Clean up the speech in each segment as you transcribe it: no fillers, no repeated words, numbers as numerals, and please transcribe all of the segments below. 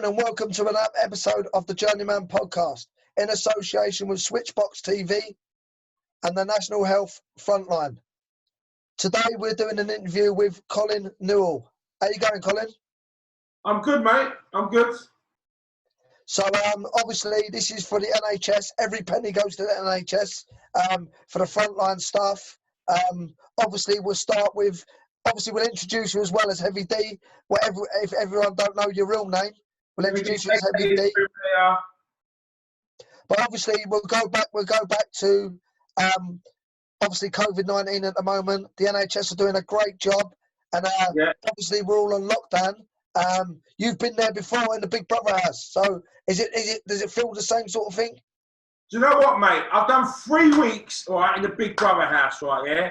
afternoon and welcome to another episode of the Journeyman podcast in association with Switchbox TV and the National Health Frontline. Today we're doing an interview with Colin Newell. How you going, Colin? I'm good, mate. I'm good. So obviously this is for the NHS. Every penny goes to the NHS for the frontline staff. Obviously we'll introduce you as well as Heavy D. If everyone don't know your real name, we'll introduce you as Heavy D. But obviously we'll go back to obviously COVID-19 at the moment. The NHS are doing a great job, and obviously we're all on lockdown. You've been there before in the Big Brother house, so does it feel the same sort of thing? Do you know what, mate? I've done 3 weeks, right, in the Big Brother house, right, yeah?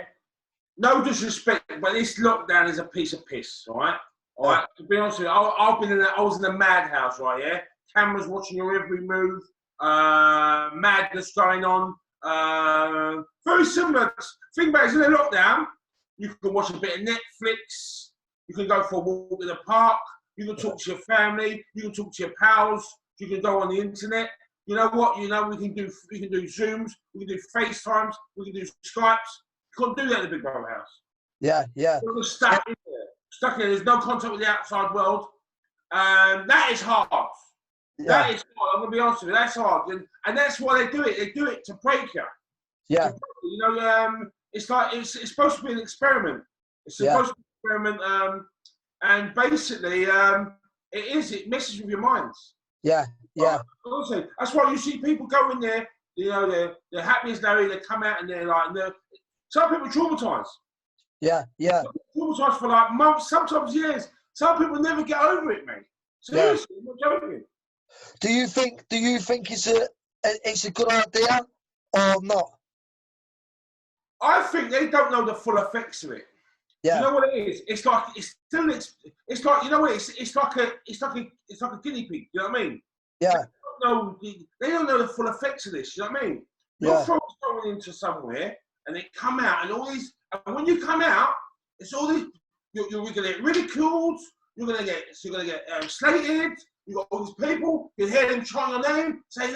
No disrespect, but this lockdown is a piece of piss, right? All right. To be honest with you, I was in a madhouse, right, yeah? Cameras watching your every move, madness going on. Very similar. Think about it, in a lockdown, you can watch a bit of Netflix, you can go for a walk in the park, you can talk to your family, you can talk to your pals, you can go on the internet. You know what? You know we can do Zooms, we can do FaceTimes, we can do Skypes. You can't do that in the Big Brother house. Yeah. You're stuck in there. Stuck in there. There's no contact with the outside world. That is hard. Yeah. That is hard. I'm going to be honest with you. That's hard. And that's why they do it. They do it to break you. Yeah. You know, it's like, it's supposed to be an experiment. It's supposed to be an experiment. And basically, it messes with your minds. Yeah. Honestly, that's why you see people go in there, you know, they're happy as Larry, they come out and they're like, some people are traumatised. Yeah. Traumatised for like months, sometimes years. Some people never get over it, mate. Seriously, I'm not joking. Do you think it's a good idea or not? I think they don't know the full effects of it. Yeah. You know what it is? It's like you know what it's like a guinea pig. You know what I mean? Yeah. They don't know the full effects of this. You know what I mean? You're throwing someone into somewhere, and they come out, and all these. And when you come out, it's all these. You're going to get ridiculed. You're going to get slated. You got all these people. You hear them trying your name, saying,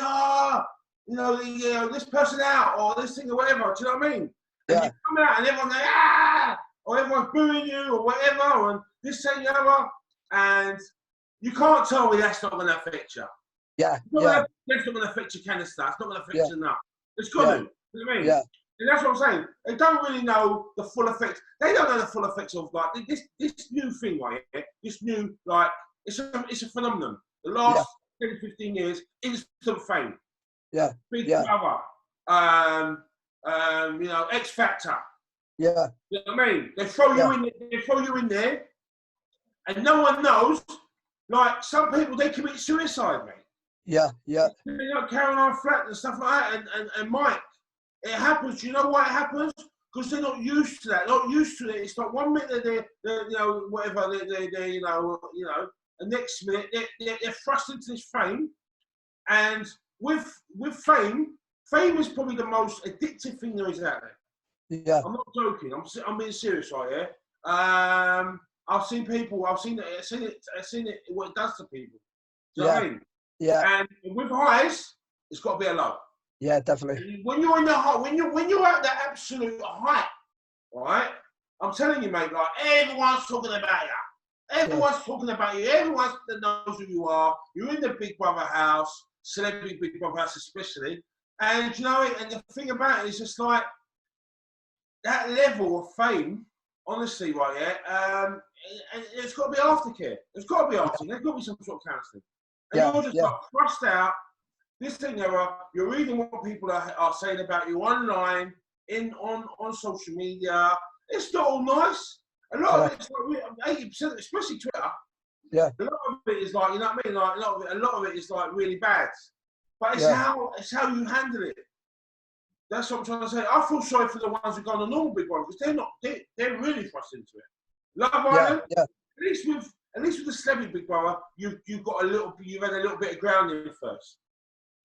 this person out or this thing or whatever. Do you know what I mean? And you come out, and everyone's like, or everyone's booing you or whatever, and this thing and the other, and you can't tell me that's not going to affect you. Yeah. That's not going to affect your canister. It's not going to affect you enough. It's got to. You know what I mean? Yeah. And that's what I'm saying. They don't really know the full effects. They don't know the full effects of like this new thing, right? This new it's a phenomenon. The last 10, 15 years, instant fame. Yeah. Big Brother. X Factor. Yeah. You know what I mean? They throw you in there, and no one knows. Like some people, they commit suicide, mate. Yeah. You know, Caroline Flack and stuff like that, and Mike. It happens. You know why it happens? Because they're not used to that. Not used to it. It's like 1 minute they're whatever they and next minute they're thrust into this fame, and with fame is probably the most addictive thing there is out there. Yeah. I'm not joking. I'm being serious right here. I've seen it. What it does to people. Do you know what I mean? Yeah. And with highs, it's got to be a low. Yeah, definitely. When you're in the high, when you're at the absolute height, right? I'm telling you, mate. Like everyone's talking about you. Everyone's talking about you. Everyone knows who you are. You're in the Big Brother house, celebrity Big Brother house especially. And you know, and the thing about it is just like that level of fame. Honestly, right? Yeah. And it's got to be aftercare. There's got to be aftercare. There's got to be some sort of counselling. And you're just like thrust out. This thing, you're reading what people are saying about you online, on social media. It's not all nice. A lot of it's like 80%, especially Twitter. Yeah. A lot of it is like, you know what I mean? Like a lot of it is like really bad. But it's how you handle it. That's what I'm trying to say. I feel sorry for the ones who go on the normal Big Brother because they're really thrust into it. Love Island. Yeah. At least with the celebrity Big Brother, you've had a little bit of grounding first.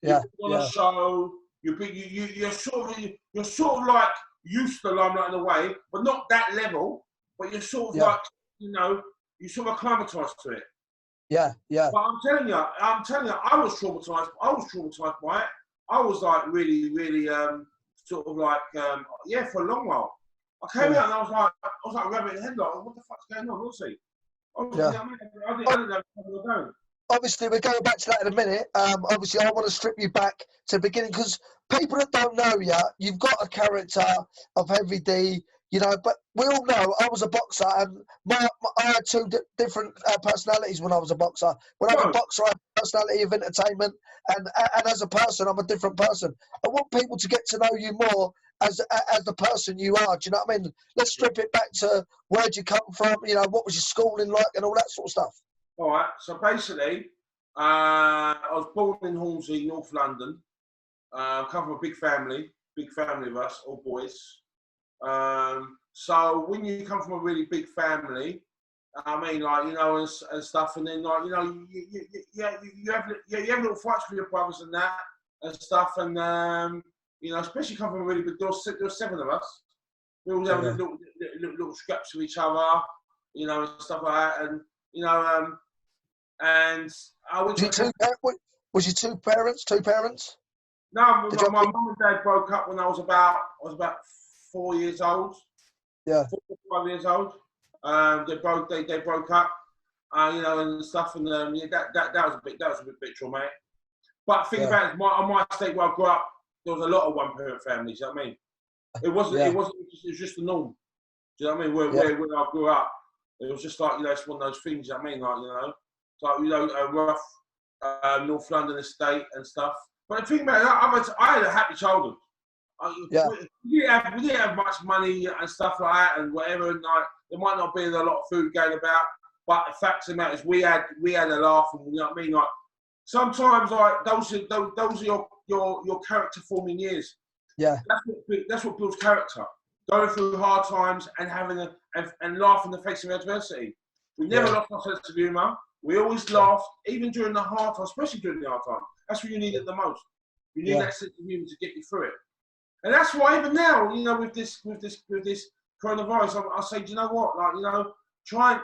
Yeah. On a show, you're sort of like used to the limelight in a way, but not that level. But you're sort of like, you know, you sort of acclimatized to it. Yeah, yeah. But I'm telling you, I was traumatized. I was traumatized by it. I was like really, really, sort of like, yeah, for a long while. I came out and I was like rabbit in the headlight. What the fuck's going on? We'll see. I didn't know where we were going. Obviously, we're going back to that in a minute. Obviously, I want to strip you back to the beginning because people that don't know you, you've got a character of Heavy D, you know, but we all know I was a boxer and I had two different personalities when I was a boxer. When I was a boxer, I had a personality of entertainment, and as a person, I'm a different person. I want people to get to know you more as the person you are. Do you know what I mean? Let's strip it back to where'd you come from, you know, what was your schooling like and all that sort of stuff. All right, so basically, I was born in Hornsey, North London. Come from a big family of us, all boys. So when you come from a really big family, I mean, like, you know, and stuff, and then, like, you know, you have little fights with your brothers and that and stuff, and you know, especially come from a really big. There was 7 of us. We all have little scraps with each other, you know, and stuff like that, and you know, and I went to. Was you two parents? No, my mum and dad broke up when I was about 4 years old. Yeah. 4 or 5 years old. They broke up, you know, and stuff, and yeah, that was a bit traumatic. But think about it, on my estate where I grew up, there was a lot of one-parent families. You know what I mean? It was just the norm. Do you know what I mean? Where I grew up, it was just like, you know, it's one of those things. You know what I mean? Like, you know, it's like, you know, a rough North London estate and stuff. But the thing about it, I had a happy childhood. We didn't have much money and stuff like that and whatever. And like, there might not be a lot of food going about, but the fact of the matter is, we had a laugh. And you know what I mean? Like, sometimes, like, those are your character forming years. Yeah. That's what builds character. Going through hard times and having and laughing in the face of adversity. We never lost our sense of humour. We always laughed, even during the hard time, especially during the hard time. That's when you need it the most. You need that sense of humour to get you through it. And that's why even now, you know, with this coronavirus, I say, do you know what? Like, you know, try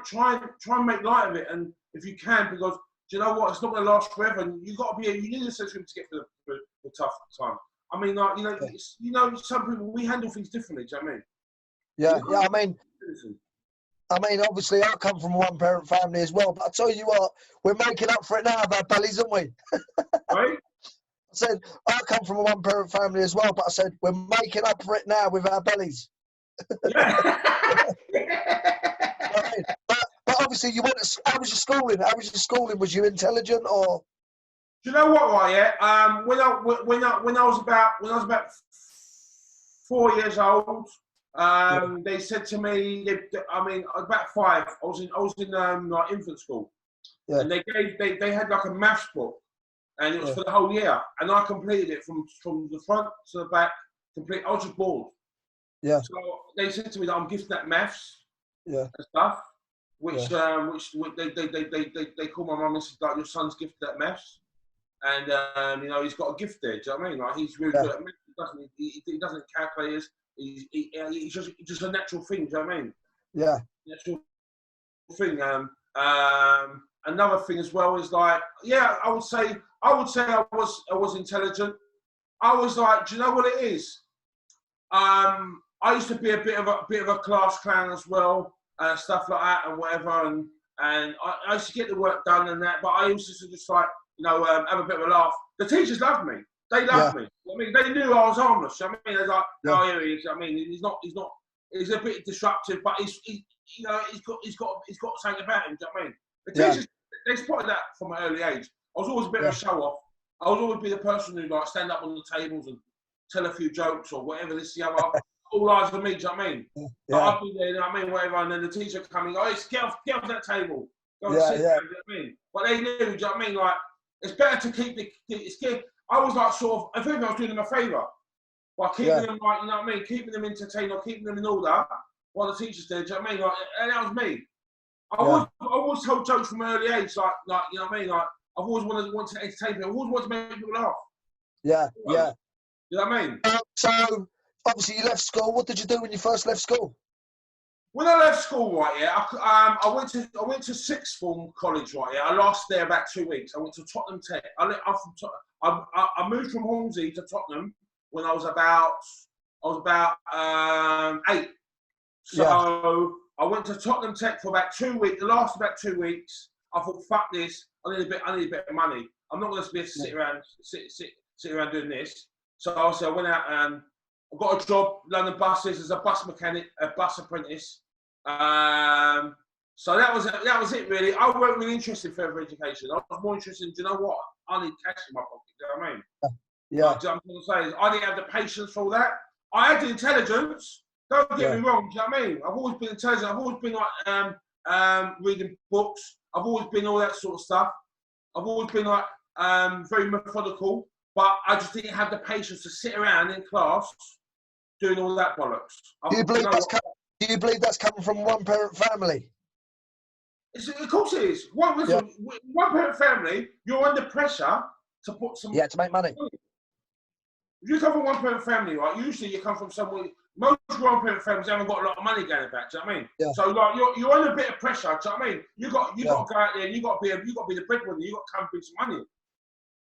and make light of it, and if you can, because do you know what? It's not going to last forever, and you need a sense of humour to get through the tough time. I mean, like, you know, some people, we handle things differently. Do you know what I mean? Yeah. I mean, obviously, I come from a one-parent family as well, but I tell you what, we're making up for it now with our bellies, aren't we? Right? I said, I come from a one-parent family as well, but I said, we're making up for it now with our bellies. Yeah. but obviously, how was your schooling? Was you intelligent or? Do you know what, right? Yeah. When I was about 4 years old, they said to me, I mean, I was about 5. I was in like infant school, and they had like a maths book, and it was for the whole year, and I completed it from the front to the back. I was just bored. Yeah. So they said to me that I'm gifted at maths. And stuff, which they call my mum and said, like, your son's gifted at maths, and you know, he's got a gift there. Do you know what I mean? Like, he's really good at maths. He doesn't calculate his. He's just a natural thing. Do you know what I mean? Yeah. Natural thing. Another thing as well is, like, I would say I was intelligent. I was like, do you know what it is? I used to be a bit of a class clown as well, stuff like that and whatever, and I used to get the work done and that. But I used to just, like, you know, have a bit of a laugh. The teachers loved me. They loved me. I mean, they knew I was harmless. I mean, they're like, oh, here he is. I mean, he's a bit disruptive, but he's got something about him. Do you know what I mean? The teachers, they spotted that from an early age. I was always a bit of a show off. I would always be the person who, like, stand up on the tables and tell a few jokes or whatever, this, the other. All eyes on me, do you know what I mean? I'd be there, you know what I mean, whatever, and then the teacher coming, get off that table. Go and sit down, do you know what I mean? But they knew, do you know what I mean? Like, it's better to keep I was like, sort of, I think I was doing them a favour by keeping them, like, you know what I mean, keeping them entertained or keeping them in order while the teachers did, do you know what I mean? Like, and that was me. I always told jokes from an early age, like, you know what I mean? Like, I've always wanted to entertain people. I've always wanted to make people laugh. Yeah. You know what I mean? So, obviously, you left school. What did you do when you first left school? when I left school, right, yeah, I went to sixth form college, right, yeah. I lasted there about 2 weeks. I went to Tottenham Tech. I moved from Hornsey to Tottenham when I was about 8. So I went to Tottenham Tech for about 2 weeks. The last about 2 weeks, I thought, fuck this. I need a bit of money. I'm not going to be sit around doing this. So I went out and I got a job, London buses, as a bus mechanic, a bus apprentice. So that was it really. I wasn't really interested in further education. I was more interested in, do you know what? I need cash in my pocket. Do you know what I mean? Yeah. Like, I'm going to say is I didn't have the patience for all that. I had the intelligence. Don't get me wrong. Do you know what I mean? I've always been intelligent. I've always been like reading books. I've always been all that sort of stuff. I've always been like very methodical, but I just didn't have the patience to sit around in class doing all that bollocks. Do you believe that's coming from one parent family? Of course it is. One parent family, you're under pressure to put some. Yeah, to make money. If you come from one parent family, right? Usually you come from somewhere. Most one parent families haven't got a lot of money going back. Do you know what I mean? Yeah. So like you're under a bit of pressure. Do you know what I mean? You got to go out there. And you got to be the breadwinner. You got to come and bring some money.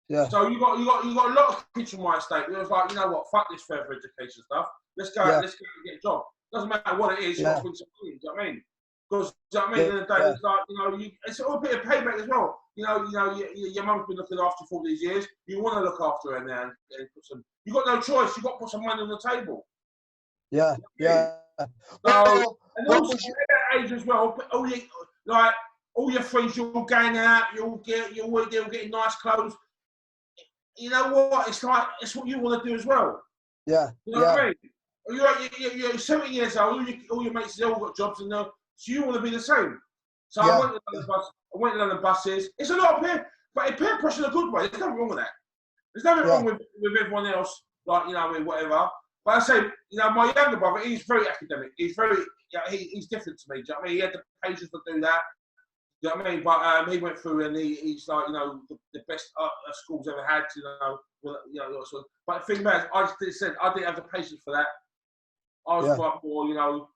Yeah. So you got a lot of kids from my estate. It was like, you know what? Fuck this further education stuff. Let's go out. Let's go and get a job. Doesn't matter what it is. You got to bring some money. Do you know what I mean? Because, do you know what I mean? At the end of the day, it's like, you know, it's all a bit of payback as well. You know, your mum's been looking after you for all these years. You want to look after her now and put some. You got no choice. You got to put some money on the table. Yeah, yeah. So, and also at that age as well, all your friends, you're all going out, you're getting nice clothes. You know what? It's like it's what you want to do as well. Yeah. You know what I mean? You're 17 years old. All your mates have all got jobs, and so you want to be the same. So I went to London buses. It's a lot of peer, but peer pressure in a good way. There's nothing wrong with that. There's nothing wrong with everyone else. Like, you know, I mean, whatever. But I say, you know, my younger brother, he's very academic. He's very, he's different to me. Do you know what I mean? He had the patience to do that. Do you know what I mean? But he went through and he's like, you know, the best schools ever had. You know, sort of. But the thing is, I didn't have the patience for that. I was quite more, you know,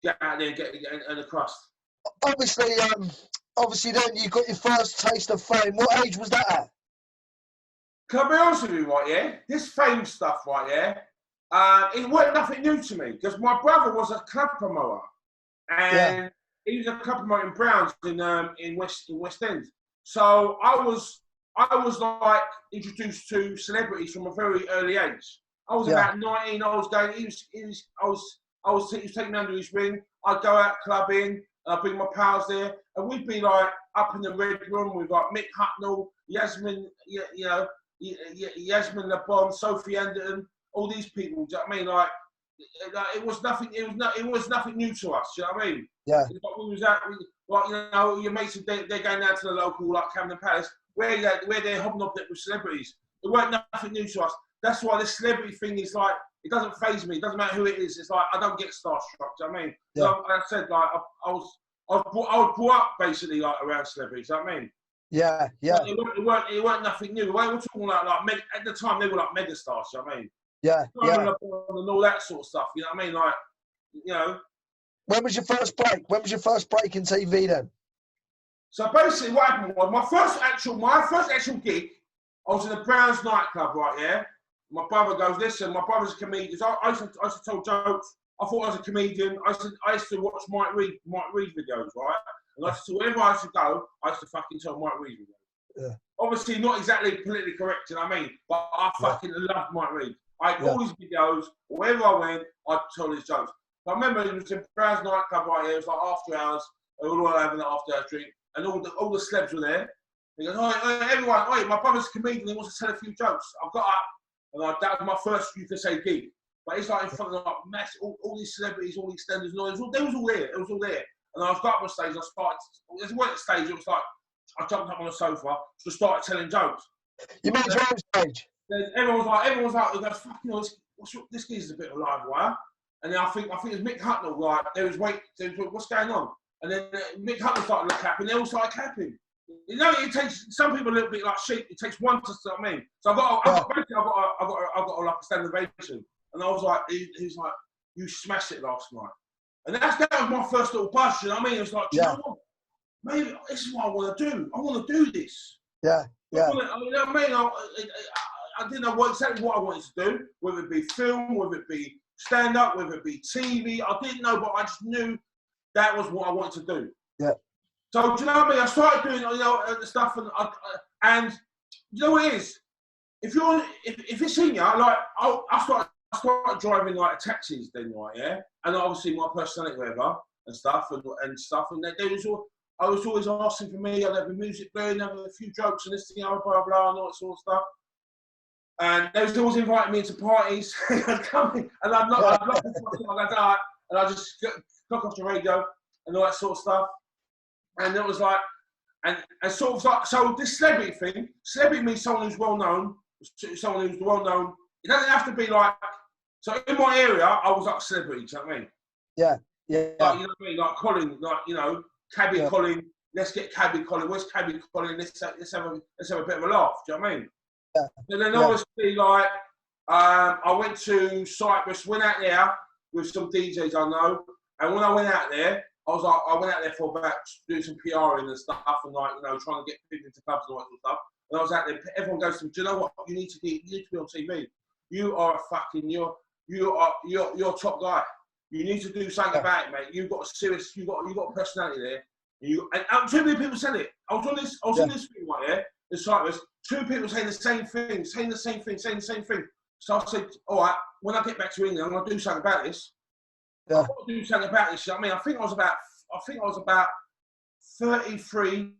get out there and get the crust. Obviously, then you got your first taste of fame. What age was that at? Can I be honest with you, right? Yeah, this fame stuff, right? Yeah. It wasn't nothing new to me because my brother was a club promoter, and he was a club promoter in Browns in West End. So I was like introduced to celebrities from a very early age. I was about 19. I was going. He was taking me under his wing. I'd go out clubbing. I'd bring my pals there, and we'd be like up in the red room with like Mick Hucknall, Yasmin, Yasmin LeBon, Sophie Anderton. All these people, do you know what I mean? Like it was nothing. It was nothing new to us. Do you know what I mean? Yeah. We was out, like, you know, your mates, they're going down to the local, like Camden Palace, where they're hobnobbed with celebrities. It weren't nothing new to us. That's why this celebrity thing is like, it doesn't faze me. It doesn't matter who it is. It's like I don't get starstruck. Do you know what I mean? Yeah. So, like I said, like I was brought up basically like around celebrities. Do you know what I mean? Yeah, yeah. It weren't nothing new. We were talking like at the time they were like mega stars. Do you know what I mean? Yeah, and all that sort of stuff. You know what I mean? Like, you know. When was your first break? When was your first break in TV then? So basically, what happened was my first actual gig. I was in a Browns nightclub, right? Yeah. My brother goes, listen, my brother's a comedian. So I used to tell jokes. I thought I was a comedian. I used to watch Mike Reid videos, right? And I used to, wherever I used to go, I used to fucking tell Mike Reid videos. Yeah. Obviously, not exactly politically correct, you know what I mean? But I fucking loved Mike Reid. I had all these videos, wherever I went, I'd tell these jokes. So I remember it was in Browns nightclub right here. It was like after hours. We were all having an after hours drink, and all the celebs were there. He goes, "Oh, everyone, wait! My brother's a comedian. He wants to tell a few jokes." I got up, and that was my first, you could say, gig. But it's like in front of like massive, all these celebrities, all these standards, and they was all there. It was all there. And I got up on stage. I started. It wasn't stage. It was like I jumped up on the sofa, just started telling jokes. You mean your own stage? Everyone was like, fucking hell, this geezer's a bit of a live wire. And then I think it was Mick Hucknall, like, what's going on? And then Mick Hucknall started to clap, and they all started clapping. You know, it takes some people a little bit like sheep. It takes one to start me. So I got like a standing ovation. And I was like, he was like, you smashed it last night. And that was my first little buzz, you know what I mean? It was like, do you know what? Maybe this is what I want to do. I want to do this. Yeah, yeah. You know what I mean? I didn't know exactly what I wanted to do, whether it be film, whether it be stand-up, whether it be TV. I didn't know, but I just knew that was what I wanted to do. Yeah. So, do you know what I mean? I started doing, you know, the stuff, and you know what it is? If it's in you, like, I started driving, like, taxis then, right, yeah? And obviously my personality, whatever, and stuff, and I was always asking for me, I'd have the music playing, have a few jokes and this thing, blah, blah, blah, and all that sort of stuff. And they was always inviting me into parties. I'd come in, and I'd lock myself, and I'd just knock off the radio and all that sort of stuff. And it was like, and sort of like, so this celebrity thing, celebrity means someone who's well known, someone who's well known. It doesn't have to be like, so in my area, I was like a celebrity, do you know what I mean? Yeah, yeah. Like, you know what I mean? Like Colin, like, you know, Cabby Colin, let's get Cabby Colin, where's Cabby Colin, let's have a bit of a laugh, do you know what I mean? Yeah. And then obviously, like, I went to Cyprus, went out there with some DJs I know, and when I went out there, I went out there for about doing some PRing and stuff, and like, you know, trying to get people into clubs and all that sort of stuff. And I was out there, everyone goes to me, do you know what, you need to be on TV. You are a fucking, you're top guy. You need to do something about it, mate. You've got a serious, you've got a personality there. And too many people said it. I was on this thing right here in Cyprus. Two people saying the same thing. So I said, all right, when I get back to England, I'm gonna do something about this. Yeah. I've got to do something about this. I mean, I think I was about 33.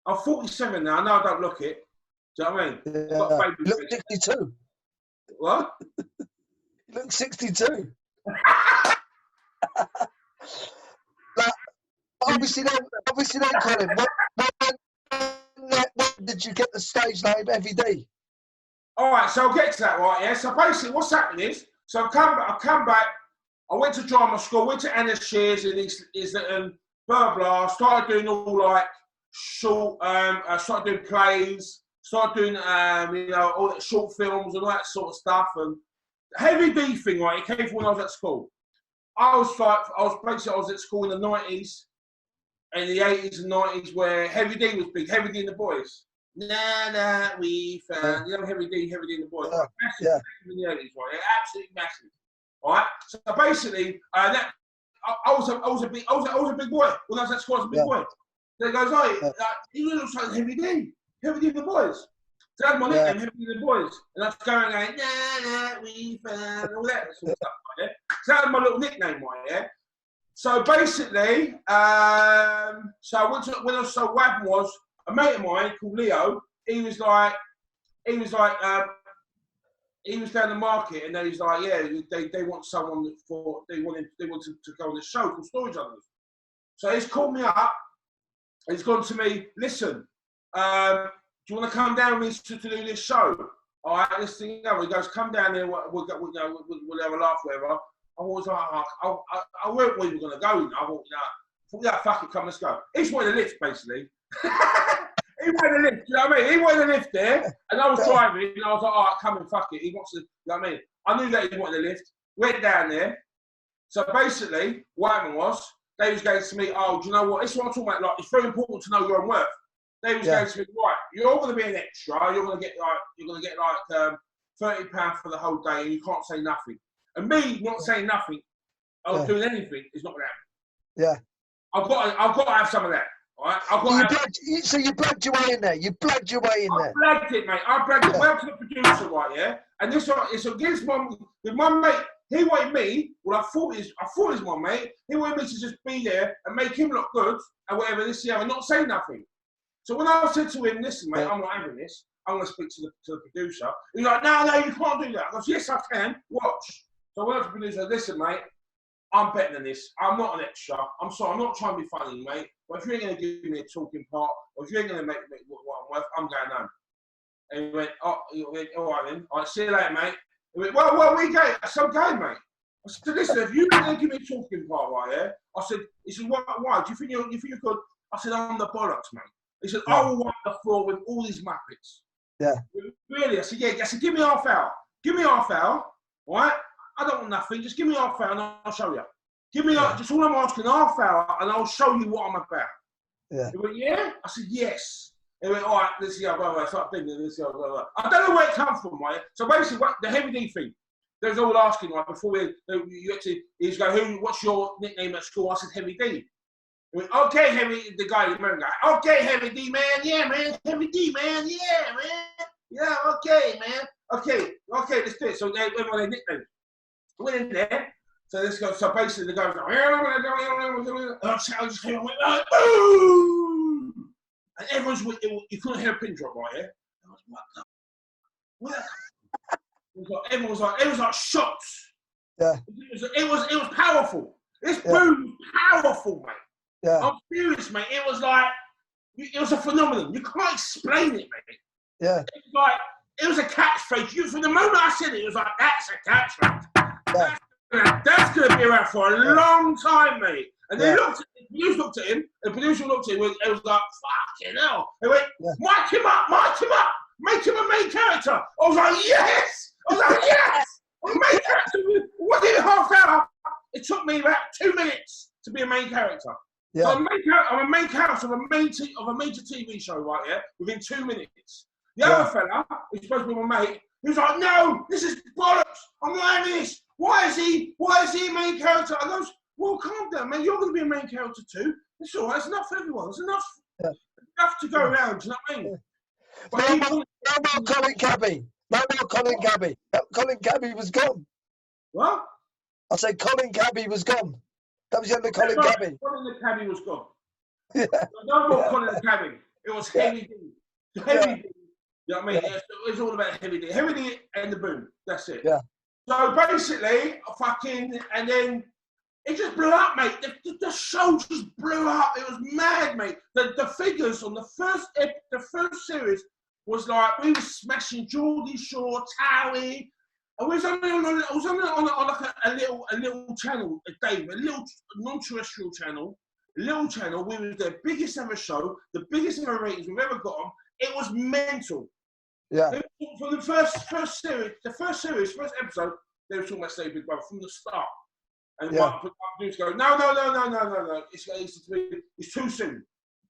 I'm 47 now. I know I don't look it. Do you know what I mean? Yeah. You look 62. What? You look 62. Like, obviously, Colin, when did you get the stage name Heavy D? All right, so I'll get to that, right? Yeah. So basically, what's happening is, so I come back. I went to drama school, went to Anna Shears and blah blah. Started doing all like short. I started doing plays. Started doing you know, all that short films and all that sort of stuff. And the Heavy D thing, right? It came from when I was at school. I was at school in the 90s, and the 80s and 90s, where Heavy D was big. Heavy D and the Boys. Nah, we found, you know, Heavy D and the Boys. Massive in the 80s, right? Absolutely massive. All right. So basically, I was a big boy when I was at school. I was a big boy. So he goes, oh, he looks like Heavy D and the Boys. So that's my nickname, Heavy D and the Boys. And I was going, nah, we found, all that sort of stuff. Right? So that was my little nickname, right? Yeah. So basically, so what happened was, a mate of mine called Leo, he was down the market, and then he's like, yeah, they want someone they want to go on this show called Storytellers. So he's called me up, and he's gone to me, listen, do you want to come down with me to do this show? All right, this thing, he goes, come down there, we'll have a laugh, whatever. I was like, I weren't where we were going to go, you know. I thought, yeah, fuck it, come, let's go. He just wanted a lift, basically. He wanted a lift, you know what I mean? He wanted a lift there, and I was driving, and I was like, all right, come and fuck it. He wants to, you know what I mean? I knew that he wanted a lift. Went down there. So basically, what happened was, they was going to me, oh, do you know what? This is what I'm talking about. Like, it's very important to know your own worth. They was going to me, right, you're all going to be an extra. You're going to get like £30 for the whole day, and you can't say nothing. And me not saying nothing, or doing anything, is not going to happen. Yeah. I've got to have some of that. Right? So you blagged your way in there. You blagged your way in there. I blagged it, mate. I blagged it. Well to the producer, right? Yeah. And this one, it's against my mate. He wanted me. Well, I thought he's my mate. He wanted me to just be there and make him look good and whatever this year and not say nothing. So when I said to him, listen, mate, I'm not having this. I'm going to speak to the producer. He's like, no, you can't do that. I goes, yes, I can. Watch. So I went to the producer. Listen, mate, I'm better than this. I'm not an extra. I'm sorry. I'm not trying to be funny, mate. But if you ain't going to give me a talking part, or if you ain't going to make what I'm worth, I'm going home. And he went, all right then. All right, see you later, mate. He went, well, we go. I said, I'm going, mate. I said, listen, if you're going to give me a talking part right here, I said, he said, why? Do you think you could? I said, I'm the bollocks, mate. He said, I will wipe the floor with all these muppets. Yeah. Really? I said, yeah. I said, give me half hour. Give me half hour, all right? I don't want nothing. Just give me half hour and I'll show you. Give me like, just all I'm asking, half hour, and I'll show you what I'm about. Yeah. He went, yeah? I said, yes. He went, all right, let's see how I start thinking, let's see how blah, blah. I don't know where it comes from, right? So basically, the Heavy D thing, they was all asking, like, before you actually, he's going, what's your nickname at school? I said, Heavy D. He went, okay, Heavy, the guy, the American guy, okay, Heavy D, man, yeah, man, Heavy D, man, yeah, man, yeah, okay, man, okay, let's do it. So they went on their nickname. Went in there. So this goes. So basically, the guy was like, I just came and went like, boom, and everyone's. You couldn't hear a pin drop right here. I was, what? Everyone was like shocked. Yeah. It was powerful. This boom was powerful, mate. Yeah. I'm serious, mate. It was like, it was a phenomenon. You can't explain it, mate. Yeah. It was like, it was a catchphrase. From the moment I said it, it was like, that's a catchphrase. Yeah. That's going to be around for a long time, mate. And they looked at him, the producer looked at him, it was like, fucking hell. They went, mic him up, make him a main character. I was like, yes! A main character. What did half hour? It took me about 2 minutes to be a main character. Yeah. So I'm a main character of a major TV show right here within 2 minutes. The other fella, who's supposed to be my mate, he was like, no, this is bollocks. I'm not having this. Why is he a main character? I goes, well, calm down, man. You're going to be a main character too. It's all right. It's enough for everyone. It's enough to go around. Do you know what I mean? No more Colin Cabby. No more Colin Cabby. Colin Cabby was gone. What? I said Colin Cabby was gone. That was the end of Colin Cabby. Colin the Cabby was gone. Yeah. No more Colin the Cabby. It was Heavy D. Heavy D. You know what I mean? Yeah. It's all about Heavy D. Heavy D and the boom. That's it. Yeah. So basically, and then it just blew up, mate. The show just blew up. It was mad, mate. The figures on the first series was like, we were smashing Geordie Shore, Towie. I was only on like a little channel a day, a little non-terrestrial channel, We were their biggest ever show, the biggest ever ratings we've ever got on. It was mental. Yeah. From the first episode, they were talking about Stay Big Brother from the start. And my producer go, no. It's too soon.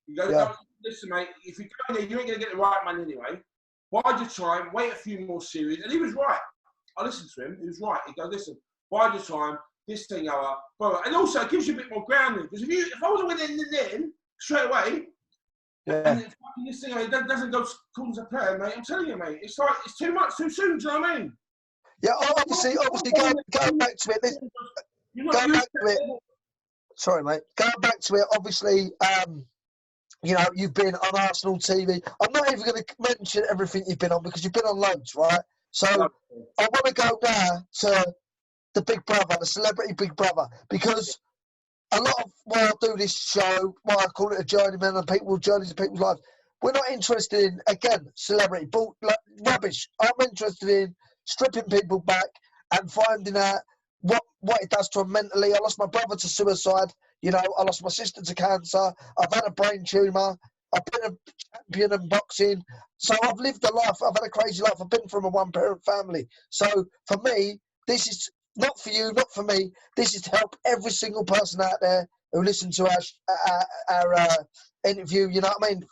You go, no, listen, mate, if you go there, you ain't going to get the right man anyway. Bide your time, wait a few more series. And he was right. I listened to him. He was right. He goes, listen, bide your time, this thing, and also it gives you a bit more grounding. Because if I would have went in straight away, and this thing doesn't go according to plan, mate, I'm telling you, mate, it's like, it's too much too soon, do you know what I mean? Yeah, obviously, going back to it. Going back to it. Sorry, mate. Going back to it, obviously, you know, you've been on Arsenal TV. I'm not even going to mention everything you've been on because you've been on loads, right? So I want to go now to the Big Brother, the celebrity Big Brother, because a lot of why I do this show, why I call it a journeyman and journeys of people's lives, we're not interested in, again, celebrity, rubbish. I'm interested in stripping people back and finding out what it does to them mentally. I lost my brother to suicide. You know, I lost my sister to cancer. I've had a brain tumour. I've been a champion in boxing. So I've lived a life. I've had a crazy life. I've been from a one-parent family. So for me, this is not for you, not for me. This is to help every single person out there who listens to our interview. You know what I mean?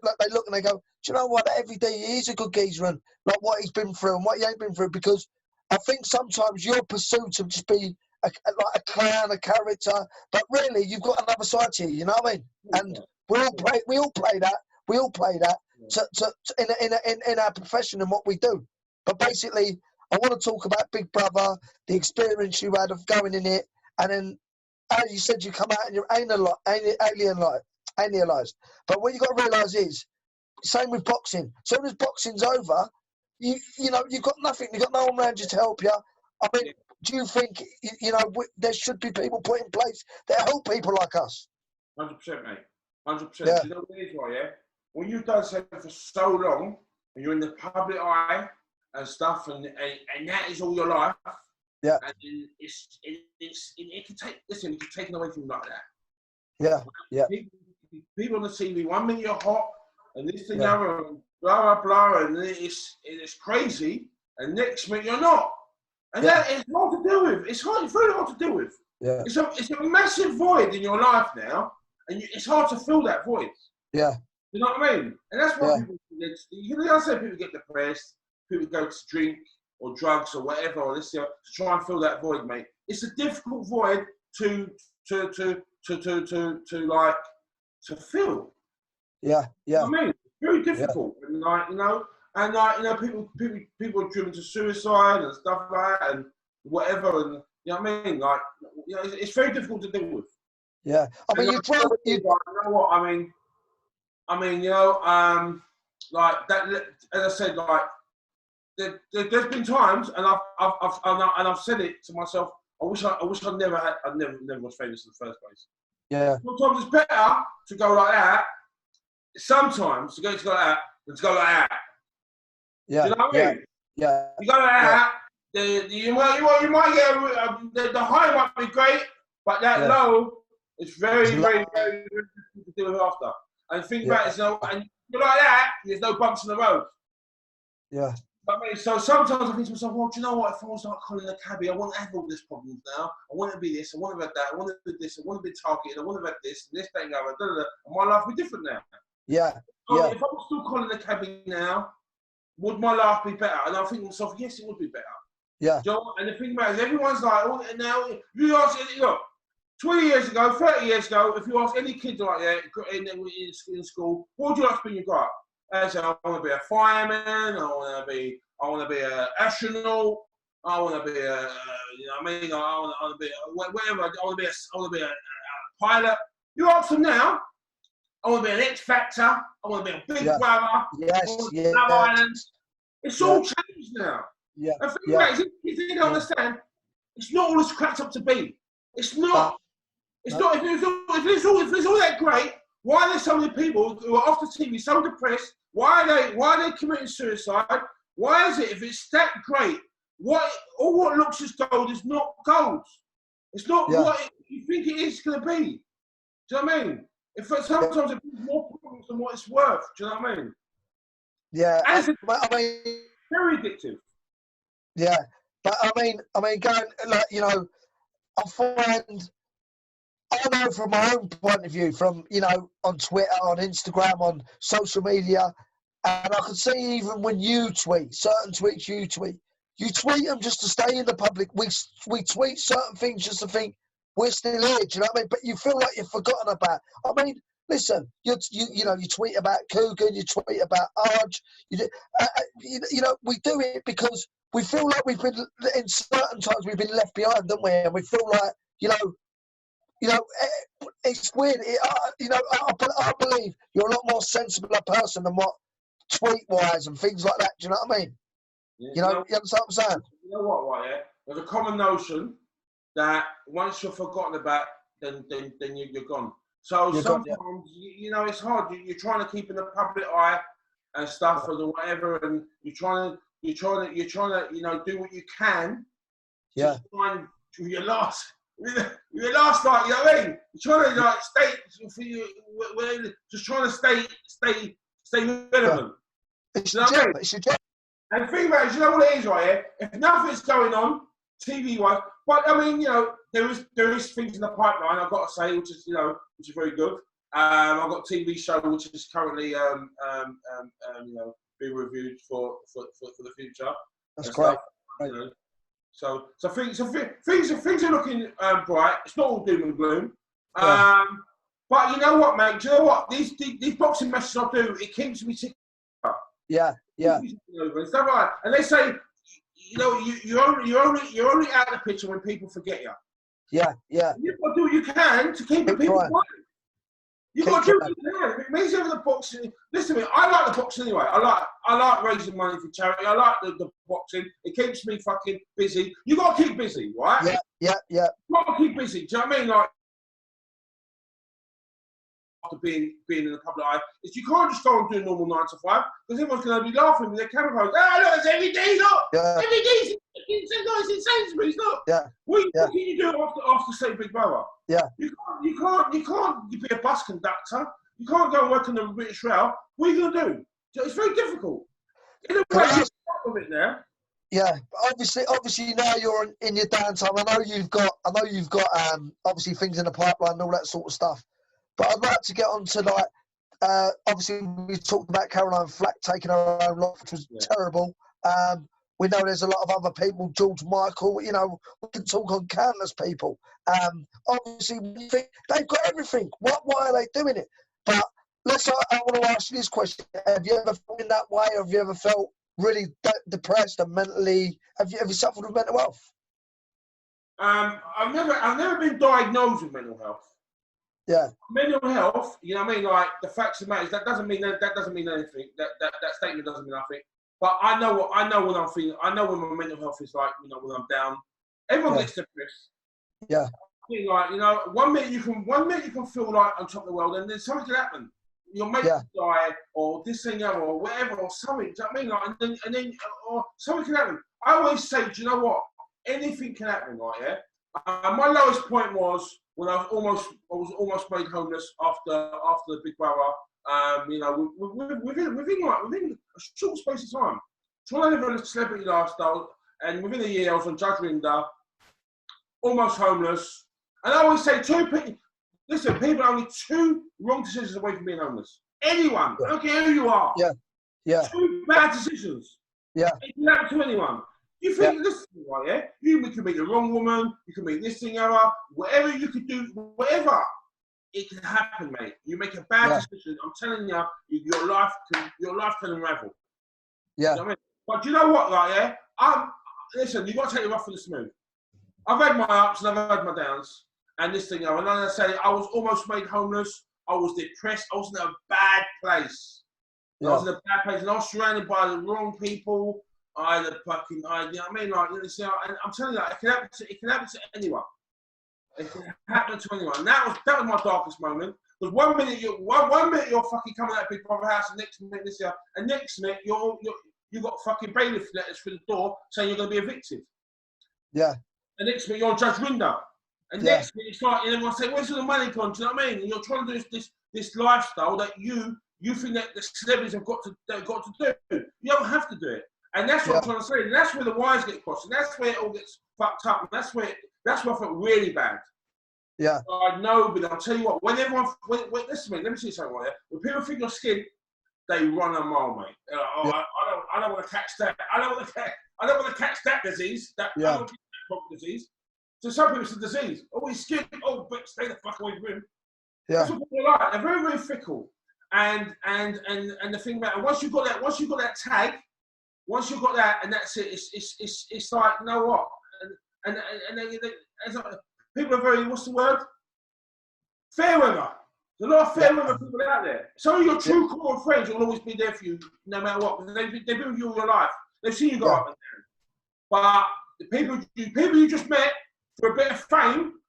Like they look and they go, do you know what? Every day he's a good geezer and like what he's been through and what he ain't been through. Because I think sometimes your pursuit to just be like a clown, a character, but really you've got another side to you. You know what I mean? And we all play that. We all play that in our profession and what we do. But basically, I want to talk about Big Brother, the experience you had of going in it, and then, as you said, you come out and you're alienized. But what you got to realise is, same with boxing. So as boxing's over, you know, you've got nothing. You've got no one around you to help you. I mean, do you think, you know, there should be people put in place that help people like us? 100%, mate. 100%. Yeah. You know what it is, right, yeah? When you've done something for so long, and you're in the public eye and stuff, and that is all your life, yeah. And it can take, listen, it can take away from you like that. Yeah, yeah. People on the TV, 1 minute you're hot, and this thing, other, and blah, blah, blah, and it's crazy, and next minute you're not. And that is hard to deal with. It's very hard to deal with. Yeah. It's a massive void in your life now, and it's hard to fill that void. Yeah. You know what I mean? And that's why people, I say people get depressed, people go to drink or drugs or whatever, or this, to try and fill that void, mate. It's a difficult void to fill. Yeah, yeah. You know what I mean? It's very difficult. Yeah. And people are driven to suicide and stuff like that and whatever, and you know what I mean? Like, it's very difficult to deal with. Yeah. I mean, you know what I mean? Like that. As I said, like there's been times, and I've said it to myself. I wish I never was famous in the first place. Yeah. Sometimes it's better to go like that. Sometimes to go like that than to go like that. Yeah. Do you know what I mean? Yeah. You go like that. You might get the high might be great, but that low is very difficult to deal with after. And think about it, and you're like that, there's no bumps in the road. Yeah. I mean, so sometimes I think to myself, well, do you know what? If I was like Colin the cabbie, I wouldn't have all these problems now. I want to be this, I want to be that, I want to do this, I want to be targeted, I want to have this, and this, that, and the other, and my life would be different now. Yeah. So if I was still Colin the cabbie now, would my life be better? And I think to myself, yes, it would be better. Yeah. You know? And the thing about it is, everyone's like, oh, now, you ask, look, 20 years ago, 30 years ago, if you ask any kid like that in school, what would you like to be when you grow up? They say, I want to be a fireman, I want to be an astronaut, I want to be a, you know what I mean? I want to be whatever. I want to be a pilot. You ask them now, I want to be an X Factor, I want to be a Big Brother. Yes, yes. Islands. It's all changed now. Yeah. And think about it, if you don't understand, it's not all it's cracked up to be. It's not. It's not. If it's all that great, why are there so many people who are off the TV so depressed? Why are they committing suicide? Why is it, if it's that great, what looks as gold is not gold? It's not what you think it is going to be. Do you know what I mean? Sometimes it brings more problems than what it's worth. Do you know what I mean? Yeah. And it's very addictive. Yeah, but I mean, going like, you know, I know from my own point of view, from, you know, on Twitter, on Instagram, on social media, and I can see even when you tweet certain tweets, you tweet them just to stay in the public. We tweet certain things just to think we're still here. Do you know what I mean? But you feel like you've forgotten about. I mean, listen, you tweet about Coogan, you tweet about Arj, you know, we do it because we feel like we've been, in certain times, we've been left behind, don't we? And we feel like, you know, it's weird. I believe you're a lot more sensible a person than what tweet-wise and things like that. Do you know what I mean? Yeah, you understand what I'm saying? You know what, right? Yeah? There's a common notion that once you're forgotten about, then you're gone. So sometimes, you know, it's hard. You're trying to keep in the public eye and stuff and whatever, and you're trying to, you know, do what you can. To find your last. Your last night, you know what I mean? You're trying to like just trying to stay relevant. It's you know what I mean? And the thing about it, you know what it is, right here? If nothing's going on TV-wise, but I mean, you know, there is things in the pipeline, I've got to say, which is very good. I've got a TV show which is currently you know, being reviewed for the future. That's great. You know. So things are looking bright. It's not all doom and gloom. Yeah. But you know what, mate? Do you know what? These boxing matches I do, it keeps me ticking. Yeah. And stuff like that. And they say, you know, you're only out of the picture when people forget you. Yeah. You've got to do what you can to keep the people quiet. You've got to do what you can. It means over the boxing. Listen to me, I like the boxing anyway. I like raising money for charity. I like the boxing. It keeps me fucking busy. You got to keep busy, right? Yeah. You got to keep busy. Do you know what I mean? Like, after being in the public eye, is you can't just go and do a normal 9 to 5 because everyone's going to be laughing with their camera phones. Ah, look, it's every day, look. Yeah. Every day, it's insane to me, look. Yeah. What can you do after say Big Brother? Yeah. You can't be a bus conductor. You can't go and work on the British Rail. What are you going to do? So it's very difficult. In a way, you start with it now. Yeah, obviously now you're in your downtime. I know you've got obviously things in the pipeline and all that sort of stuff. But I'd like to get on to like obviously we talked about Caroline Flack taking her own life, which was terrible. We know there's a lot of other people, George Michael. You know, we can talk on countless people. Obviously we think they've got everything. Why are they doing it? But I want to ask you this question: have you ever felt in that way? Or have you ever felt really depressed and mentally? Have you suffered with mental health? I've never been diagnosed with mental health. Yeah. Mental health, you know what I mean? Like the facts of the matter is that doesn't mean anything. That statement doesn't mean nothing. But I know when I'm feeling. I know when my mental health is like, you know, when I'm down. Everyone gets depressed. Yeah. I mean, like, you know, one minute you can feel like on top of the world, and then something can happen. Your mate can die, or this thing, or whatever, or something. Do you know what I mean? Like, and then, or something can happen. I always say, do you know what? Anything can happen, right? Yeah. My lowest point was when I was almost made homeless after the Big Brother. You know, within a short space of time, trying to live a celebrity lifestyle, and within a year I was on Judge Rinder, almost homeless. And I always say, people are only 2 wrong decisions away from being homeless. Anyone, I don't care who you are. Yeah. 2 bad decisions. Yeah. It can happen to anyone. You think this thing, right? Yeah. You can meet the wrong woman. You can meet this thing, whatever you could do, whatever. It can happen, mate. You make a bad decision. I'm telling you, your life can unravel. Yeah. You know what I mean? But do you know what, like, listen, you got to take the rough with the smooth. I've had my ups and I've had my downs, and this thing, and like I say, I was almost made homeless. I was depressed. I was in a bad place. I was in a bad place, and I was surrounded by the wrong people. You know what I mean? Like, you know, I'm telling you, it can happen to anyone. It can happen to anyone. And that was my darkest moment. Because one minute you're fucking coming out of Big Brother house, and next minute this year, and next minute you got fucking bailiff letters through the door saying you're going to be evicted. Yeah. And next minute you're on Judge Rinder. And next minute it's like, and everyone say, "Where's all the money gone?" Do you know what I mean? And you're trying to do this lifestyle that you think that the celebrities have got to do. You don't have to do it. And that's what I'm trying to say. And that's where the wires get crossed. And that's where it all gets fucked up. And that's where I felt really bad. Yeah. I know, but I'll tell you what, listen to me, let me see something right there. When people think you're skint, they run a mile, mate. I don't want to catch that. I don't want to catch that disease. I don't want to catch that disease. So some people, it's a disease. Oh, he's skint. Oh, but stay the fuck away from him. Yeah. That's what people are like. They're very, very fickle. And the thing about it, once you've got that tag, once you've got that, and that's it. It's like, you know what? And people are very, what's the word? Fair weather. There's a lot of fair weather people out there. Some of your true core friends will always be there for you, no matter what. They've been with you all your life. They've seen you go up and down. But the people you just met for a bit of fame,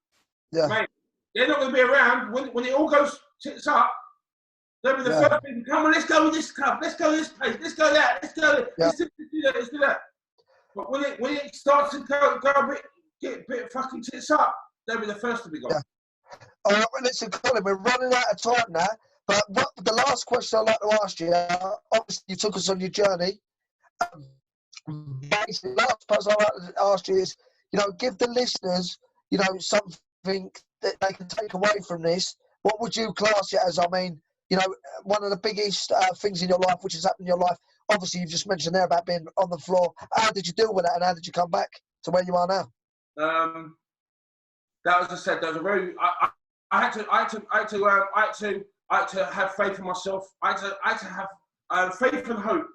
mate, they're not going to be around when it all goes tits up. They'll be the first people. Come on, let's go with this club. Let's go this place. Let's go that. Let's go. Let's do that. Let's do that. But when it starts to go get a bit fucking tits up, they'll be the first to be gone. All right, listen, Colin, we're running out of time now. But the last question I'd like to ask you, obviously you took us on your journey. Basically, the last person I'd like to ask you is, you know, give the listeners, you know, something that they can take away from this. What would you class it as? I mean, you know, one of the biggest things in your life, which has happened in your life, obviously you've just mentioned there about being on the floor. How did you deal with that, and how did you come back to where you are now? That was, I said, that was a very. I had to have faith in myself. I had to have faith and hope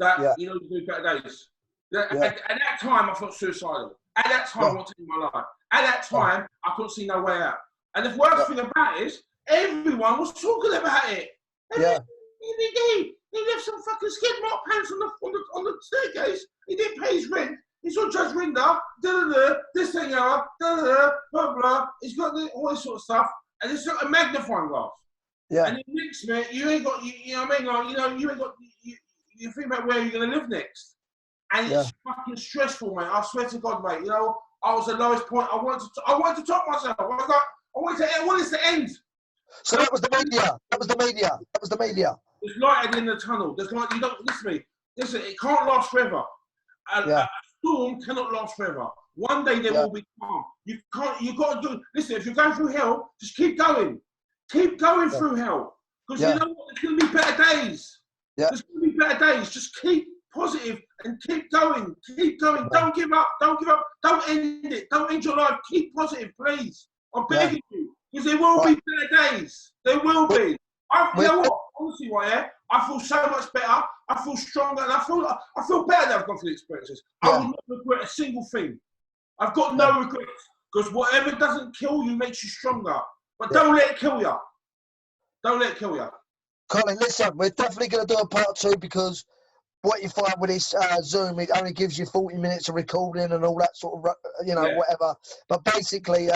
that you know, to do better days. At that time, I felt suicidal. At that time, I wanted to end my life. At that time, I couldn't see no way out. And the worst thing about it is, everyone was talking about it. He left some fucking skid mark pants on the staircase. He didn't pay his rent. He's on Judge Rinder. This thing, blah blah. He's got all this sort of stuff, and it's like a magnifying glass. Yeah. And then next minute, you ain't got. You know what I mean? Like, you know, you ain't got. You think about where you're gonna live next, and it's fucking stressful, mate. I swear to God, mate. You know, I was the lowest point. I wanted to top myself. I was like, I wanted to end. So that was the media. That was the media. There's light at the end of the tunnel. There's like, you don't listen to me. Listen, it can't last forever. A storm cannot last forever. One day there will be calm. You got to do, listen, if you're going through hell, just keep going. Keep going through hell. Because you know what, there's going to be better days. There's going to be better days. Just keep positive and keep going. Keep going. Don't give up. Don't give up. Don't end it. Don't end your life. Keep positive, please. I'm begging you. Because there will be better days. There will be. You know what? Honestly, I feel so much better. I feel stronger. And I feel better that I've gone through the experiences. I will not regret a single thing. I've got no regrets. Because whatever doesn't kill you makes you stronger. But don't let it kill you. Don't let it kill you. Colin, listen, we're definitely going to do a part 2 because what you find with this Zoom, it only gives you 40 minutes of recording and all that sort of, whatever. But basically,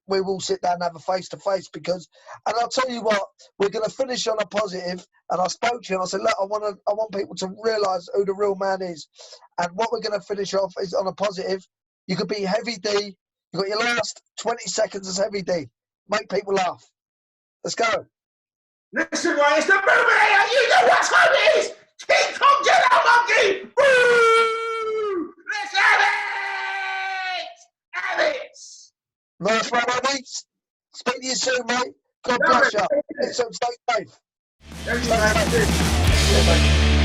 we will sit down and have a face-to-face because, and I'll tell you what, we're going to finish on a positive. And I spoke to you and I said, look, I want people to realise who the real man is. And what we're going to finish off is on a positive. You could be Heavy D. You got your last 20 seconds as Heavy D. Make people laugh. Let's go. Listen, right, it's the movie. You know what time it is. King Kong Jello Monkey! Woo! Let's have it! Have it! Nice one, Eddie. Speak to you soon, mate. God bless you. Stay safe. Stay safe.